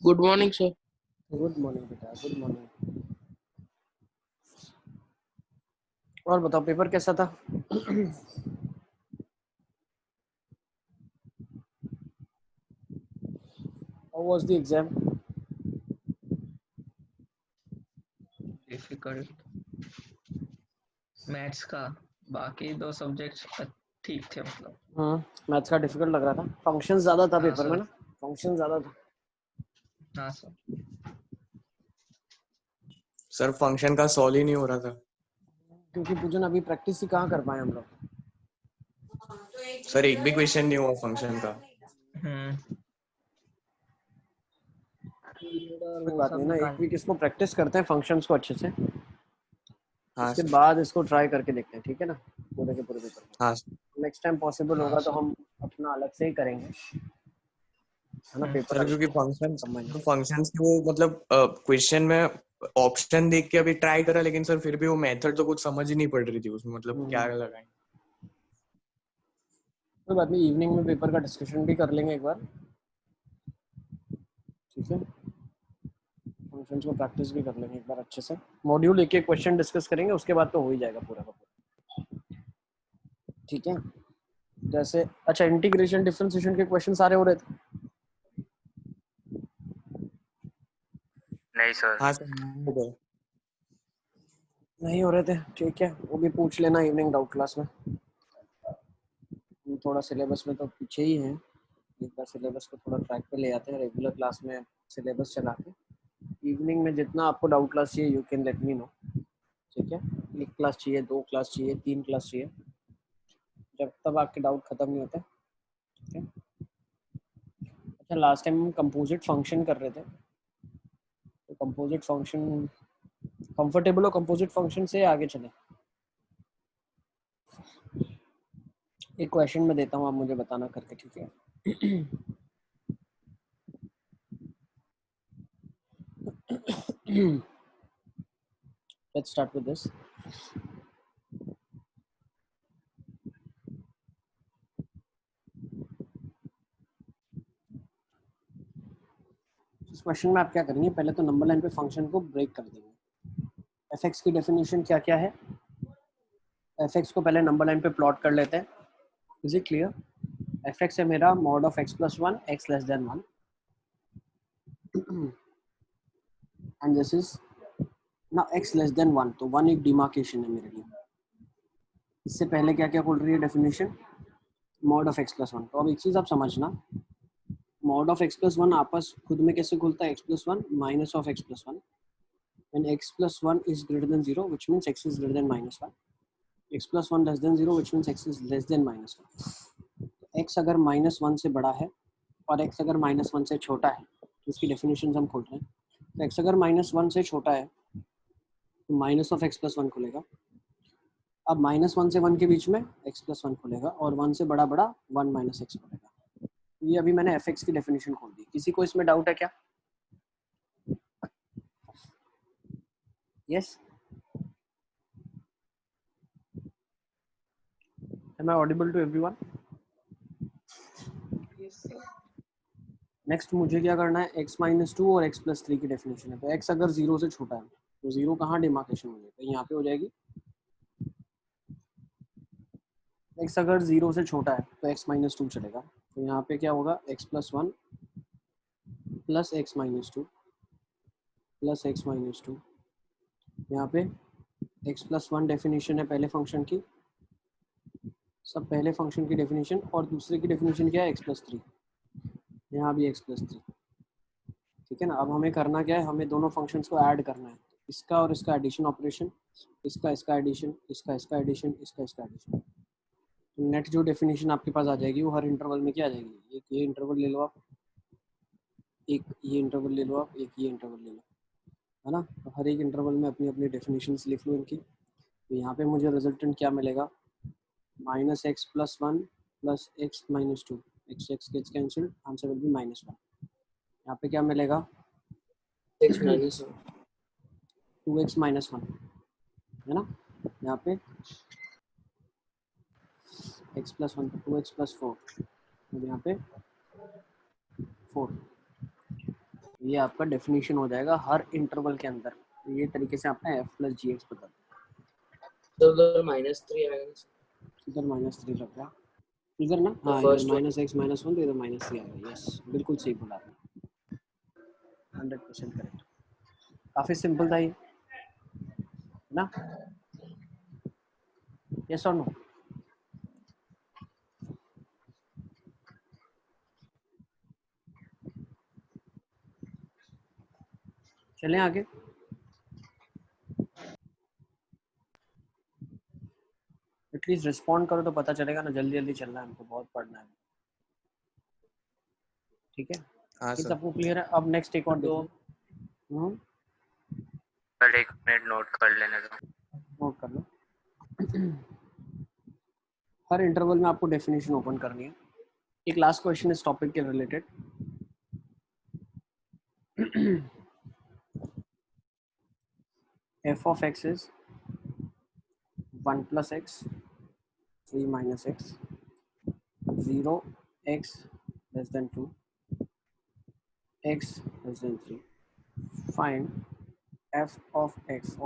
Good morning sir. Good morning बेटा, good morning. और बताओ पेपर कैसा था? How was the exam? Difficult maths का, बाकी दो सब्जेक्ट्स ठीक थे मतलब। मैथ्स का डिफिकल्ट लग रहा था। फंक्शन ज्यादा था हाँ पेपर में सर। ना, फंक्शन ज्यादा था। हाँ सर। सर फंक्शन का सॉल्व ही नहीं हो रहा था क्योंकि पूजन अभी प्रैक्टिस ही कहाँ कर पाए हम लोग। सर। एक भी क्वेश्चन नहीं हुआ फंक्शन का। कोई बात नहीं ना, एक वीक इसको प्रैक्टिस करते हैं फंक्शंस को अच्छे से, हाँ उसके सर। बाद इसको ट्राई करके देखते हैं, ठीक है ना? पूरे के पूरे पेपर हाँ नेक्स्ट टाइम पॉसिबल हाँ होगा तो सर। हम अपना अलग से ही करेंगे, है ना? पेपर सर क्योंकि कंबाइन। फंक्शंस के वो मतलब क्वेश्चन में ऑप्शन देख के अभी ट्राई करा, लेकिन सर फिर भी वो मेथड तो कुछ समझ ही नहीं पड़ रही थी उसमें, मतलब क्या लगाएं। कोई बात नहीं, इवनिंग में पेपर का डिस्कशन भी कर लेंगे एक बार, ठीक है? फंक्शंस को प्रैक्टिस भी कर लेंगे एक बार अच्छे से। मॉड्यूल एक एक क्वेश्चन डिस्कस करेंगे, उसके बाद तो हो ही जाएगा पूरा का पूरा, ठीक है? जैसे अच्छा, इंटीग्रेशन डिफरेंशिएशन के क्वेश्चन सारे हो रहे थे? नहीं सर। हाँ सर। नहीं हो रहे थे, ठीक है, वो भी पूछ लेना इवनिंग डाउट क्लास में। थोड़ा सिलेबस में तो पीछे ही हैं, एक बार सिलेबस को थोड़ा ट्रैक पे ले आते हैं, रेगुलर क्लास में सिलेबस चला के। इवनिंग में जितना आपको डाउट क्लास चाहिए you can let me know, ठीक है? एक क्लास चाहिए, दो क्लास चाहिए, तीन क्लास चाहिए, जब तक आपके डाउट खत्म नहीं होते, ठीक है? अच्छा, लास्ट टाइम हम कंपोजिट फंक्शन कर रहे थे, तो कंपोजिट फंक्शन कंफर्टेबल हो कंपोजिट फंक्शन से आगे चले? एक क्वेश्चन में देता हूँ, आप मुझे बताना करके, ठीक है? Let's start with this. इस क्वेश्चन में आप क्या करेंगे, पहले तो नंबर लाइन पे फंक्शन को ब्रेक कर देंगे। एफ की डेफिनेशन क्या क्या है? एफ को पहले नंबर लाइन पे प्लॉट कर लेते हैं। Is it clear? एफ है मेरा mod of x plus one, x less than one, and this is ना x लेस देन वन, तो वन एक डिमार्केशन है मेरे लिए। इससे पहले क्या क्या खुल रही है definition? Mod of x plus one. तो अब एक चीज आप समझना, mod of x plus one आपस खुद में कैसे खुलता है? x plus one minus of x plus one, when x plus 1 is greater than 0, which means x is greater than minus 1, x plus 1 less than 0, which means x is less than minus 1. x अगर minus one से बड़ा है और x अगर minus one से छोटा है, तो इसकी डेफिनेशन हम खोल रहे हैं। तो x अगर माइनस वन से छोटा है तो minus of x plus one खुलेगा। अब माइनस वन से वन के बीच में x प्लस वन खुलेगा, और वन से बड़ा बड़ा वन माइनस एक्स खुलेगा। ये अभी मैंने एफ की डेफिनेशन खोल दी। किसी को इसमें डाउट है क्या? Yes? Am I audible to everyone? Next मुझे क्या करना है, x माइनस टू और x प्लस थ्री की डेफिनेशन है। तो x अगर जीरो से छोटा है तो जीरो कहाँ डिमार्केशन हो जाएगा? यहाँ पे हो जाएगी। x अगर जीरो से छोटा है तो x माइनस टू चलेगा, तो यहाँ पे क्या होगा? x plus one plus x minus two plus x minus to. यहाँ पे x प्लस वन डेफिनेशन है पहले फंक्शन की, सब पहले फंक्शन की डेफिनेशन, और दूसरे की डेफिनेशन क्या है? x plus three. यहाँ भी x प्लस थ्री, ठीक है ना? अब हमें करना क्या है, हमें दोनों फंक्शंस को ऐड करना है। इसका और इसका एडिशन ऑपरेशन, इसका इसका एडिशन, इसका इसका एडिशन, इसका इसका एडिशन। तो नेट जो डेफिनेशन आपके पास आ जाएगी वो हर इंटरवल में क्या आ जाएगी? एक ये इंटरवल ले लो आप, एक ये इंटरवल ले लो आप, एक ये इंटरवल ले लो, है ना? तो हर एक इंटरवल में अपनी अपनी डेफिनेशंस लिख लो इनकी। तो यहाँ पे मुझे रिजल्टेंट क्या मिलेगा? Minus x plus one plus x minus two, x x gets cancelled, answer will be minus one. यहाँ पे क्या मिलेगा? X minus two x minus one, है ना? यहाँ पे x plus one, two x plus four, और यहाँ पे फोर। ये आपका डेफिनेशन हो जाएगा हर इंटरवल के अंदर। तो ये तरीके से आपने f प्लस जी एक्स बता दिया। तो उधर -3 आएगा ना sir? इधर -3 लग रहा इधर ना, तो हाँ इधर first one -x-1 तो इधर -3 आएगा। यस बिल्कुल सही बोला आपने, 100% करेक्ट। काफी सिंपल था ये, है ना? यस और नो? चलें आगे। एटलीस्ट रिस्पॉन्ड करो तो पता चलेगा ना, जल्दी जल्दी चलना है हमको, बहुत पढ़ना है। ठीक है, हाँ ये सर। सबको क्लियर है? अब नेक्स्ट एक और देखो। सर 1 मिनट नोट कर लेने दो। नोट कर लो। हर इंटरवल में आपको डेफिनेशन ओपन करनी है। एक लास्ट क्वेश्चन इस टॉपिक के related. f of x is 1 plus x 3 minus x 0 x less than 2 x less than 3. Find f of x.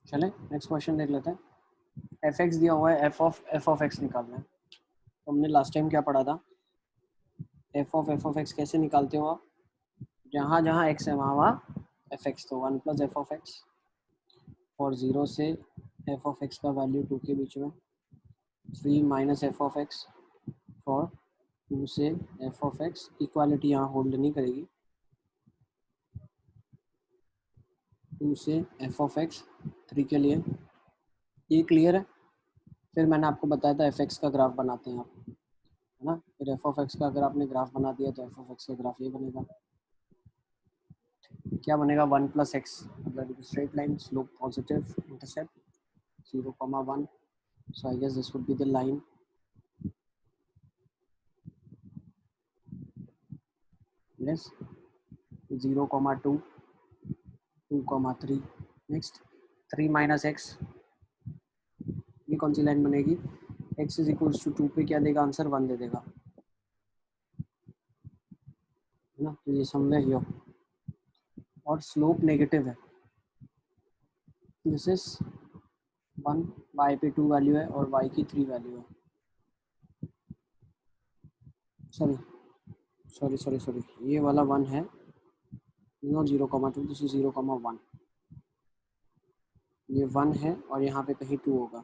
चले नेक्स्ट क्वेश्चन देख लेते हैं। एफ एक्स दिया हुआ है, एफ ऑफ एक्स निकालना है। तो हमने लास्ट टाइम क्या पढ़ा था? एफ ऑफ एक्स कैसे निकालते हो आप? जहाँ जहाँ एक्स है वहाँ वहाँ एफ एक्स, तो 1 प्लस एफ ऑफ एक्स और 0 से एफ ऑफ एक्स का वैल्यू 2 के बीच में, 3 minus F of x for 2 से एफ ऑफ एक्स। इक्वालिटी यहाँ होल्ड नहीं करेगी, 2 से एफ ऑफ एक्स 3 के लिए। ये क्लियर है? फिर मैंने आपको बताया था एफ एक्स का ग्राफ बनाते हैं आप, है ना? फिर एफ ऑफ एक्स का अगर आपने ग्राफ बना दिया तो एफ ऑफ एक्स का ग्राफ ये बनेगा। क्या बनेगा? 1 प्लस एक्स, मतलब straight line, slope positive, intercept 0,1. So I guess this would be the line. Yes, 0,2, 2,3. Next 3 minus x, ये कौन सी लाइन बनेगी? x इज इक्वल्स टू 2 पे क्या देगा आंसर? 1 दे देगा, है ना? तो ये समझे हियो, और स्लोप नेगेटिव है। दिस इज 1, y पे 2 वैल्यू है और y की 3 वैल्यू है। सॉरी, ये वाला 1 है, नॉट 0,2, दिस इज 0,1। ये 1 है और यहाँ पे कहीं 2 होगा।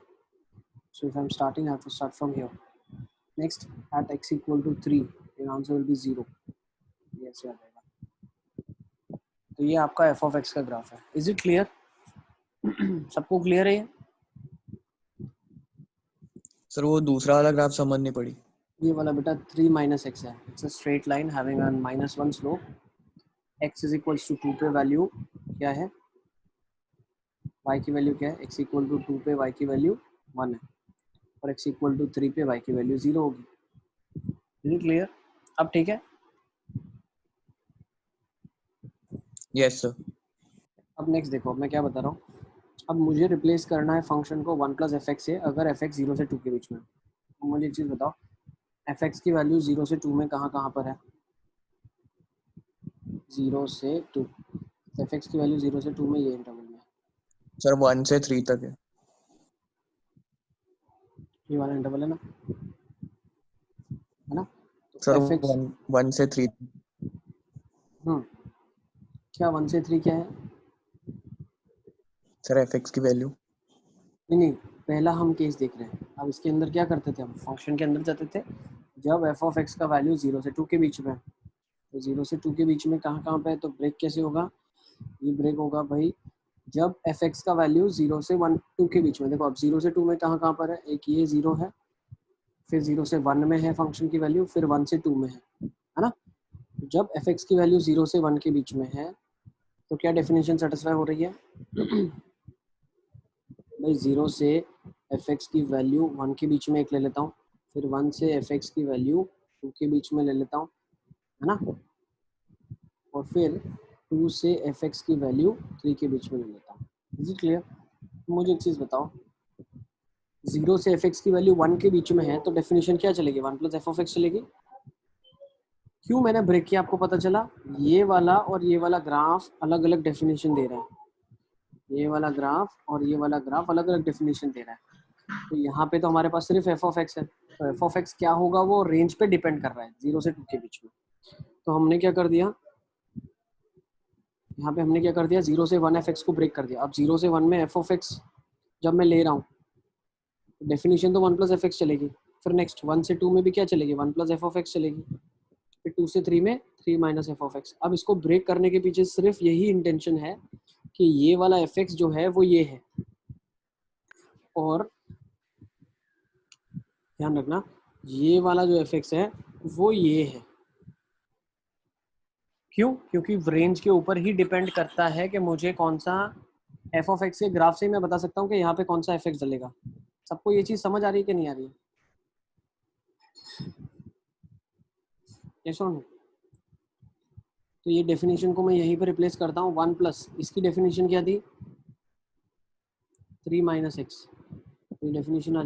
So if I'm starting, I have to start from here. Next, at x equal to 3, your answer will be 0. Yes, याद आएगा। तो ये आपका f of x का ग्राफ है। Is it clear? सबको क्लियर है ये? सर वो दूसरा वाला ग्राफ समझ नहीं पड़ी। ये वाला बेटा 3 minus x है। It's a straight line having a -1 slope. x is equals to 2 पे वैल्यू क्या है? y की वैल्यू क्या है? x equal to 2 पे y की वैल्यू 1 है और x equal to 3 पे y की वैल्यू 0 होगी। Is it clear? अब ठीक है? Yes sir. अब नेक्स्ट देखो, अब मैं क्या बता रहा हूँ। अब मुझे रिप्लेस करना है फंक्शन को 1 प्लस एफ एक्स से, अगर एफ एक्स 0 से 2 के बीच में। तो मुझे एक चीज़ बताओ, एफ एक्स की वैल्यू 0 से 2 में कहाँ पर है? 0 से 2, एफ एक्स की वैल्यू 0 से 2 में ये इंटरवल में है। सर 1 से 3 तक है। ये वाला इंटरवल है ना, है ना? तो सर एफ एक्स 1 से 3। क्या 1 से 3 क्या है? सर एफ एक्स की वैल्यू। नहीं, पहला हम केस देख रहे हैं। अब इसके अंदर क्या करते थे हम? फंक्शन के अंदर जाते थे जब एफ ऑफ एक्स का वैल्यू 0 से 2 के बीच में, तो 0 से 2 के बीच में कहाँ कहाँ पे है, तो ब्रेक कैसे होगा, ये ब्रेक होगा भाई जब एफ एक्स का वैल्यू 0 से 1 2 के बीच में। देखो अब 0 से 2 में कहाँ कहाँ पर है, एक ये 0 है, फिर 0 से 1 में है फंक्शन की वैल्यू, फिर 1 से 2 में है ना। जब एफ एक्स की वैल्यू 0 से 1 के बीच में है तो क्या डेफिनेशन सेटिस्फाई हो रही है भाई 0 से एफ एक्स की वैल्यू 1 के बीच में एक ले लेता हूँ, फिर 1 से एफ एक्स की वैल्यू 2 के बीच में ले लेता हूँ, है ना, और फिर 2 से एफ एक्स की वैल्यू 3 के बीच में ले लेता हूँ। Is it clear? मुझे एक चीज़ बताओ, 0 से एफ एक्स की वैल्यू 1 के बीच में है तो डेफिनेशन क्या चलेगी, 1 प्लस एफ ऑफ एक्स चलेगी। क्यों मैंने ब्रेक किया आपको पता चला, ये वाला और ये वाला ग्राफ अलग अलग डेफिनेशन दे रहा है, ये वाला ग्राफ और ये वाला ग्राफ अलग अलग डेफिनेशन दे रहा है। तो यहाँ पे तो हमारे पास सिर्फ एफ ऑफ एक्स है, तो एफ ऑफ एक्स क्या होगा, वो रेंज पे डिपेंड कर रहा है 0 से 2 के बीच में। तो हमने क्या कर दिया, यहाँ पे हमने क्या कर दिया, 0 से 1 एफ एक्स को ब्रेक कर दिया। अब 0 से 1 में एफ ऑफ एक्स जब मैं ले रहा हूँ तो डेफिनेशन तो 1 प्लस एफ एक्स चलेगी, फिर नेक्स्ट 1 से 2 में भी क्या चलेगी, 1 प्लस एफ ऑफ एक्स चलेगी, फिर 2 से 3 में 3 माइनस एफ ऑफ एक्स। अब इसको ब्रेक करने के पीछे सिर्फ यही इंटेंशन है कि ये वाला एफ एक्स जो है वो ये है, और ध्यान रखना ये वाला जो एफ एक्स है वो ये है। क्यों? क्योंकि रेंज के ऊपर ही डिपेंड करता है कि मुझे कौन सा एफ ऑफ एक्स के ग्राफ से मैं बता सकता हूँ कि यहाँ पे कौन सा एफ एक्स डलेगा। सबको ये चीज़ समझ आ रही है कि नहीं आ रही है? यस और नो? तो ये डेफिनेशन को मैं यहीं पर रिप्लेस करता हूँ 1 प्लस, इसकी डेफिनेशन क्या थी 3 माइनस एक्स, ये डेफिनेशन